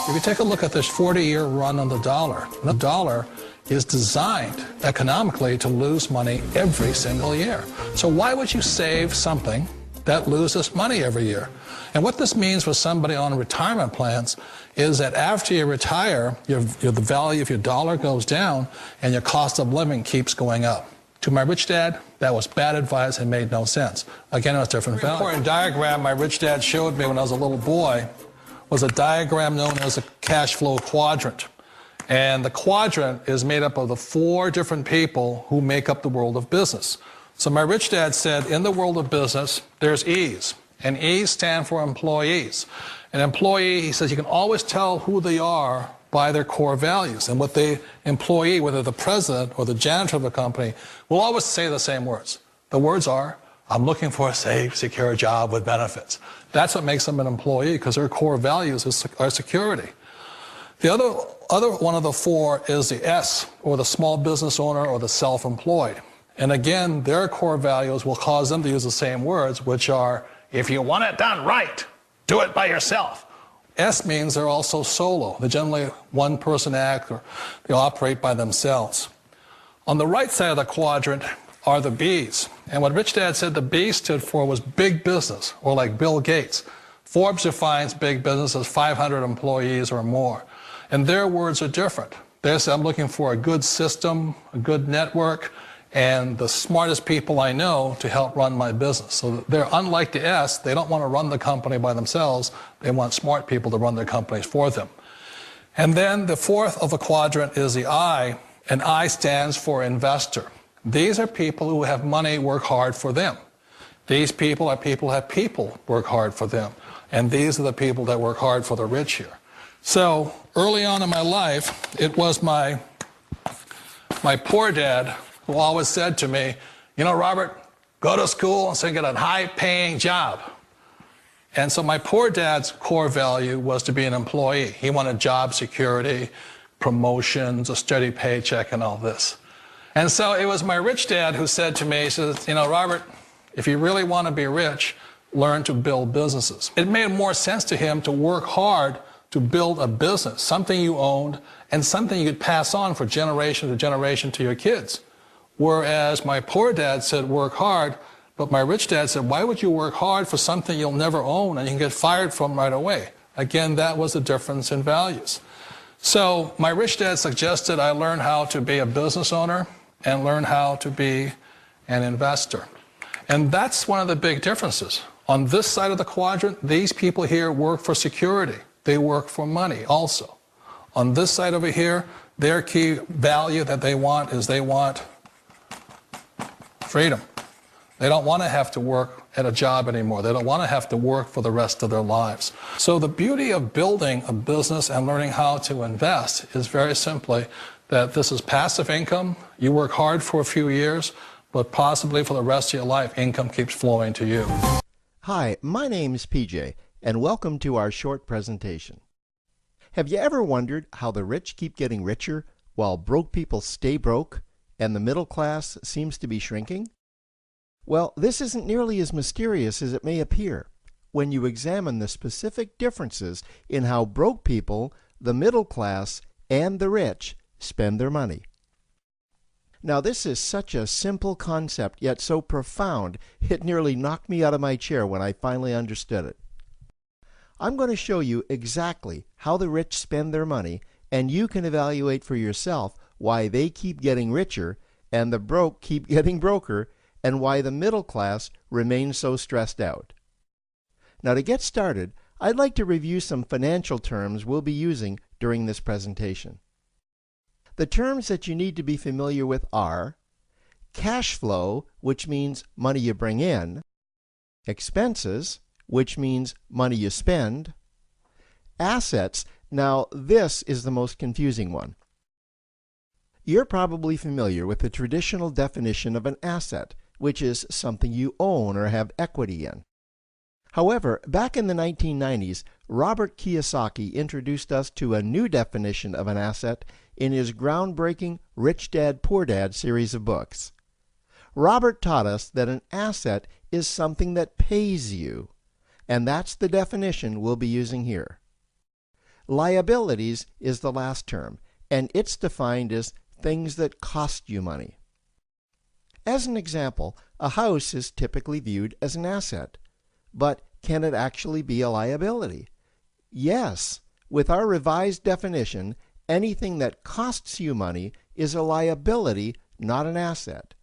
If you take a look at this 40-year run on the dollar is designed economically to lose money every single year. So why would you save something that loses money every year? And what this means for somebody on retirement plans is that after you retire, the value of your dollar goes down and your cost of living keeps going up. To my rich dad, that was bad advice and made no sense. Again, it was different value. An important diagram my rich dad showed me when I was a little boy was a diagram known as a cash flow quadrant. And the quadrant is made up of the 4 different people who make up the world of business. So my rich dad said, in the world of business, there's E's. And E's stand for employees. An employee, he says, you can always tell who they are by their core values. And what the employee, whether the president or the janitor of the company, will always say the same words. The words are, I'm looking for a safe, secure job with benefits. That's what makes them an employee, because their core values are security. The other one of the 4 is the S, or the small business owner or the self-employed. And again, their core values will cause them to use the same words, which are, if you want it done right, do it by yourself. S means they're also solo. They're generally one-person act, or they operate by themselves. On the right side of the quadrant are the B's. And what Rich Dad said the B stood for was big business, or like Bill Gates. Forbes defines big business as 500 employees or more. And their words are different. They say, I'm looking for a good system, a good network, and the smartest people I know to help run my business. So they're unlike the S. They don't want to run the company by themselves. They want smart people to run their companies for them. And then the 4th of the quadrant is the I, and I stands for investor. These are people who have money work hard for them. These people are people who have people work hard for them. And these are the people that work hard for the rich here. So early on in my life, it was my poor dad who always said to me, you know, Robert, go to school and so get a high-paying job. And so my poor dad's core value was to be an employee. He wanted job security, promotions, a steady paycheck, and all this. And so it was my rich dad who said to me, he says, you know, Robert, if you really want to be rich, learn to build businesses. It made more sense to him to work hard to build a business, something you owned and something you could pass on for generation to generation to your kids. Whereas my poor dad said work hard, but my rich dad said, why would you work hard for something you'll never own and you can get fired from right away? Again, that was the difference in values. So my rich dad suggested I learn how to be a business owner and learn how to be an investor. And that's one of the big differences. On this side of the quadrant, these people here work for security. They work for money also. On this side over here, their key value that they want is they want freedom. They don't want to have to work at a job anymore. They don't want to have to work for the rest of their lives. So the beauty of building a business and learning how to invest is very simply that this is passive income. You work hard for a few years, but possibly for the rest of your life, income keeps flowing to you. Hi, my name's PJ, and welcome to our short presentation. Have you ever wondered how the rich keep getting richer while broke people stay broke and the middle class seems to be shrinking? Well, this isn't nearly as mysterious as it may appear when you examine the specific differences in how broke people, the middle class, and the rich spend their money. Now, this is such a simple concept, yet so profound, it nearly knocked me out of my chair when I finally understood it. I'm going to show you exactly how the rich spend their money, and you can evaluate for yourself why they keep getting richer and the broke keep getting broker, and why the middle class remains so stressed out. Now, to get started, I'd like to review some financial terms we'll be using during this presentation. The terms that you need to be familiar with are cash flow, which means money you bring in, expenses, which means money you spend, assets. Now, this is the most confusing one. You're probably familiar with the traditional definition of an asset, which is something you own or have equity in. However, back in the 1990s, Robert Kiyosaki introduced us to a new definition of an asset in his groundbreaking Rich Dad, Poor Dad series of books. Robert taught us that an asset is something that pays you, and that's the definition we'll be using here. Liabilities is the last term, and it's defined as things that cost you money. As an example, a house is typically viewed as an asset, but can it actually be a liability? Yes. With our revised definition, anything that costs you money is a liability, not an asset.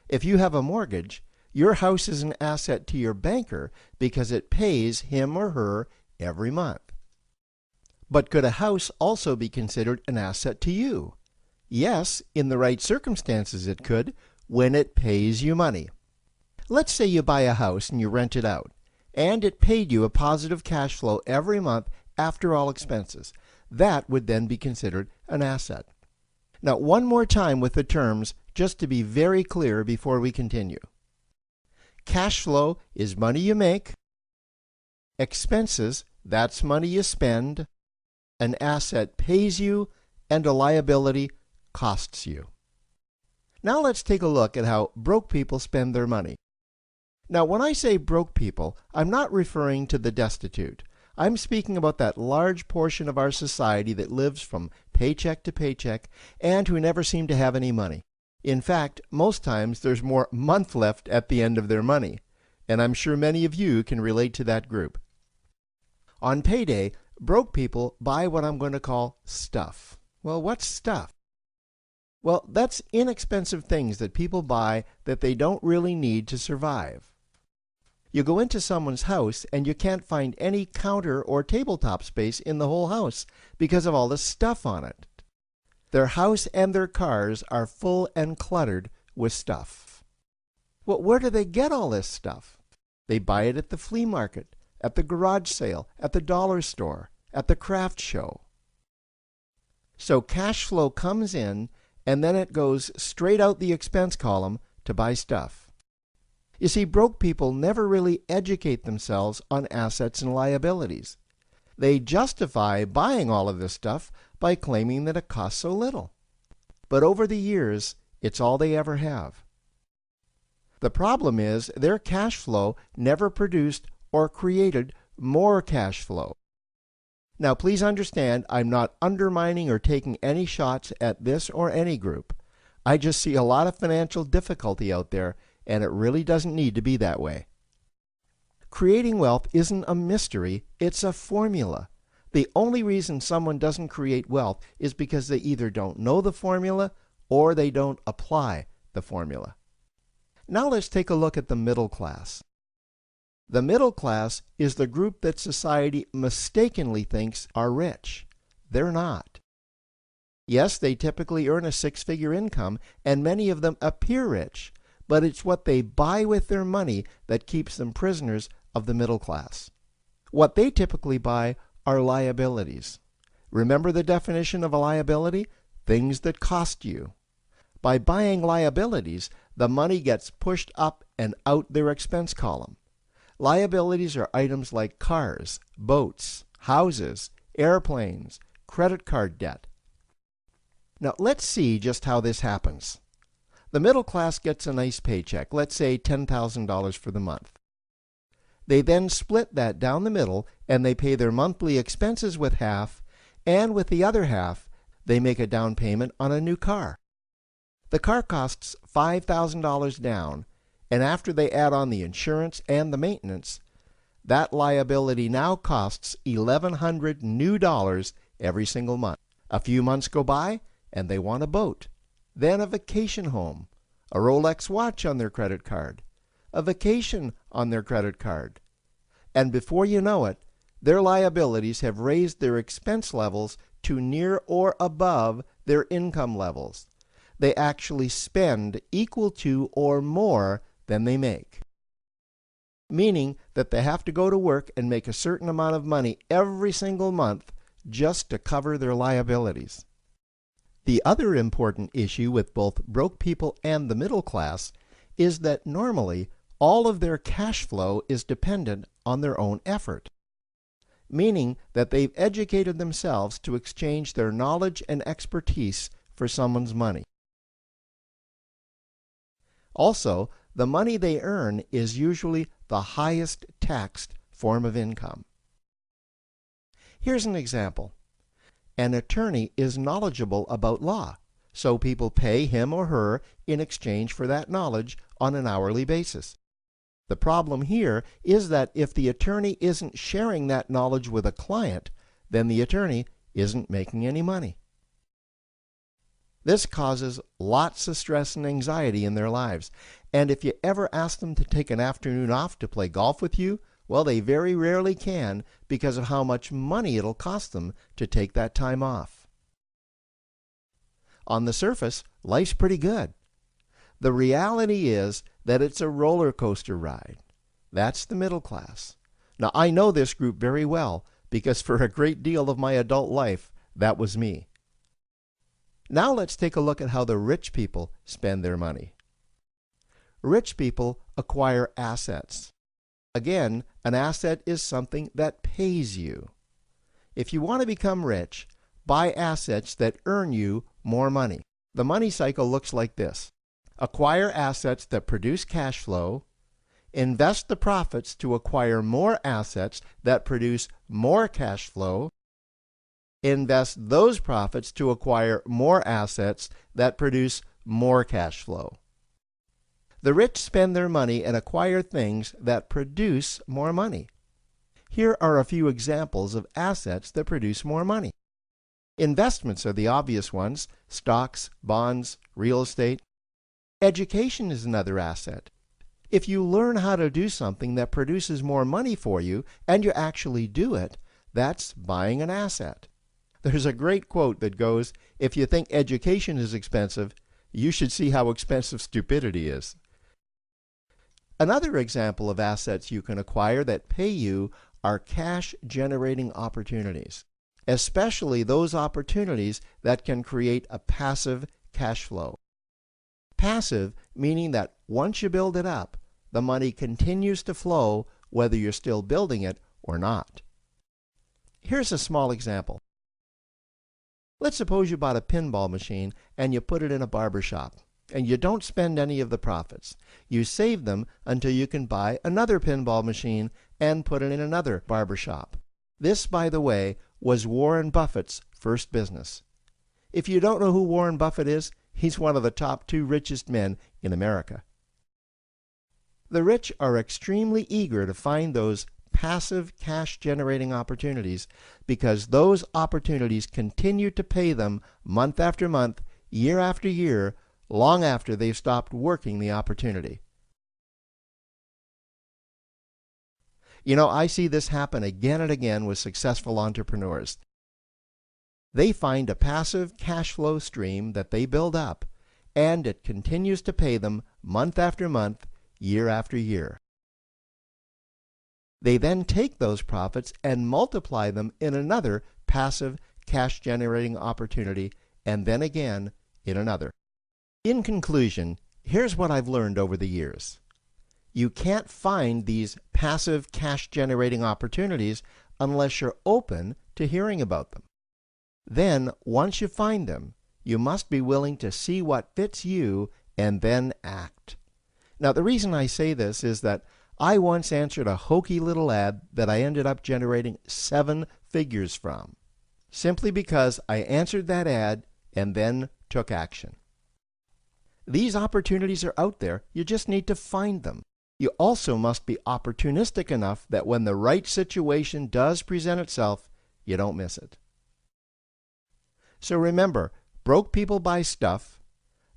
If you have a mortgage, your house is an asset to your banker because it pays him or her every month. But could a house also be considered an asset to you? Yes, in the right circumstances it could, when it pays you money. Let's say you buy a house and you rent it out, and it paid you a positive cash flow every month after all expenses. That would then be considered an asset. Now, one more time with the terms, just to be very clear before we continue. Cash flow is money you make. Expenses, that's money you spend. An asset pays you, and a liability costs you. Now let's take a look at how broke people spend their money. Now, when I say broke people, I'm not referring to the destitute. I'm speaking about that large portion of our society that lives from paycheck to paycheck and who never seem to have any money. In fact, most times there's more month left at the end of their money, and I'm sure many of you can relate to that group. On payday, broke people buy what I'm going to call stuff. Well, what's stuff? Well, that's inexpensive things that people buy that they don't really need to survive. You go into someone's house and you can't find any counter or tabletop space in the whole house because of all the stuff on it. Their house and their cars are full and cluttered with stuff. Well, where do they get all this stuff? They buy it at the flea market, at the garage sale, at the dollar store, at the craft show. So cash flow comes in and then it goes straight out the expense column to buy stuff. You see, broke people never really educate themselves on assets and liabilities. They justify buying all of this stuff by claiming that it costs so little. But over the years, it's all they ever have. The problem is their cash flow never produced or created more cash flow. Now, please understand, I'm not undermining or taking any shots at this or any group. I just see a lot of financial difficulty out there, and it really doesn't need to be that way. Creating wealth isn't a mystery, it's a formula. The only reason someone doesn't create wealth is because they either don't know the formula or they don't apply the formula. Now let's take a look at the middle class. The middle class is the group that society mistakenly thinks are rich. They're not. Yes, they typically earn a six-figure income, and many of them appear rich, but it's what they buy with their money that keeps them prisoners of the middle class. What they typically buy are liabilities. Remember the definition of a liability? Things that cost you. By buying liabilities, the money gets pushed up and out their expense column. Liabilities are items like cars, boats, houses, airplanes, credit card debt. Now let's see just how this happens. The middle class gets a nice paycheck, let's say $10,000 for the month. They then split that down the middle and they pay their monthly expenses with half, and with the other half, they make a down payment on a new car. The car costs $5,000 down, and after they add on the insurance and the maintenance, that liability now costs $1,100 new dollars every single month. A few months go by, and they want a boat, then a vacation home, a Rolex watch on their credit card, a vacation on their credit card. And before you know it, their liabilities have raised their expense levels to near or above their income levels. They actually spend equal to or more than they make. Meaning that they have to go to work and make a certain amount of money every single month just to cover their liabilities. The other important issue with both broke people and the middle class is that normally all of their cash flow is dependent on their own effort, meaning that they've educated themselves to exchange their knowledge and expertise for someone's money. Also, the money they earn is usually the highest taxed form of income. Here's an example. an attorney is knowledgeable about law, so people pay him or her in exchange for that knowledge on an hourly basis. The problem here is that if the attorney isn't sharing that knowledge with a client, then the attorney isn't making any money. This causes lots of stress and anxiety in their lives, and if you ever ask them to take an afternoon off to play golf with you, well, they very rarely can because of how much money it'll cost them to take that time off. On the surface, life's pretty good. The reality is that it's a roller coaster ride. That's the middle class. Now, I know this group very well because for a great deal of my adult life, that was me. Now let's take a look at how the rich people spend their money. Rich people acquire assets. Again, an asset is something that pays you. If you want to become rich, buy assets that earn you more money. The money cycle looks like this. Acquire assets that produce cash flow, invest the profits to acquire more assets that produce more cash flow, invest those profits to acquire more assets that produce more cash flow. The rich spend their money and acquire things that produce more money. Here are a few examples of assets that produce more money. Investments are the obvious ones: stocks, bonds, real estate. Education is another asset. If you learn how to do something that produces more money for you and you actually do it, that's buying an asset. There's a great quote that goes, "If you think education is expensive, you should see how expensive stupidity is." Another example of assets you can acquire that pay you are cash-generating opportunities, especially those opportunities that can create a passive cash flow. Passive meaning that once you build it up, the money continues to flow whether you're still building it or not. Here's a small example. Let's suppose you bought a pinball machine and you put it in a barber shop, and you don't spend any of the profits. You save them until you can buy another pinball machine and put it in another barber shop. This, by the way, was Warren Buffett's first business. If you don't know who Warren Buffett is, he's one of the top 2 richest men in America. The rich are extremely eager to find those passive cash-generating opportunities because those opportunities continue to pay them month after month, year after year, long after they've stopped working the opportunity. You know, I see this happen again and again with successful entrepreneurs. They find a passive cash flow stream that they build up, and it continues to pay them month after month, year after year. They then take those profits and multiply them in another passive cash-generating opportunity, and then again in another. In conclusion, here's what I've learned over the years. You can't find these passive cash-generating opportunities unless you're open to hearing about them. Then, once you find them, you must be willing to see what fits you and then act. Now, the reason I say this is that I once answered a hokey little ad that I ended up generating 7 figures from, simply because I answered that ad and then took action. These opportunities are out there, you just need to find them. You also must be opportunistic enough that when the right situation does present itself, you don't miss it. So remember, broke people buy stuff,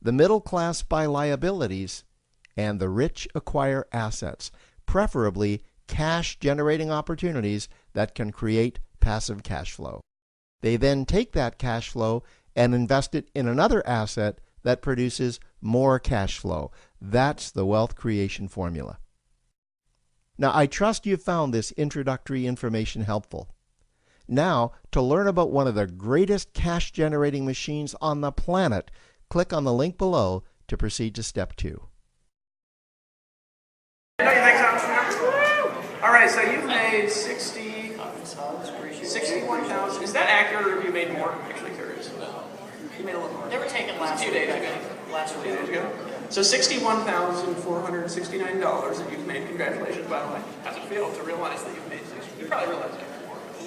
the middle class buy liabilities, and the rich acquire assets, preferably cash-generating opportunities that can create passive cash flow. They then take that cash flow and invest it in another asset that produces more cash flow. That's the wealth creation formula. Now, I trust you found this introductory information helpful. Now, to learn about one of the greatest cash-generating machines on the planet, click on the link below to proceed to step 2. All right, so you've made 61,000. Is that accurate, or have you made more? I'm actually curious. You made a little more. They were taken last few days ago. Last few days ago. So $61,469 that you've made. Congratulations, by the way. How's it feel to realize that you've made 60? You probably realize that.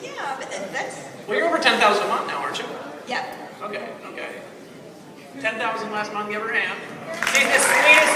Yeah, but that's... Well, you're over 10,000 a month now, aren't you? Yeah. Okay. 10,000 last month, give her a hand. See, this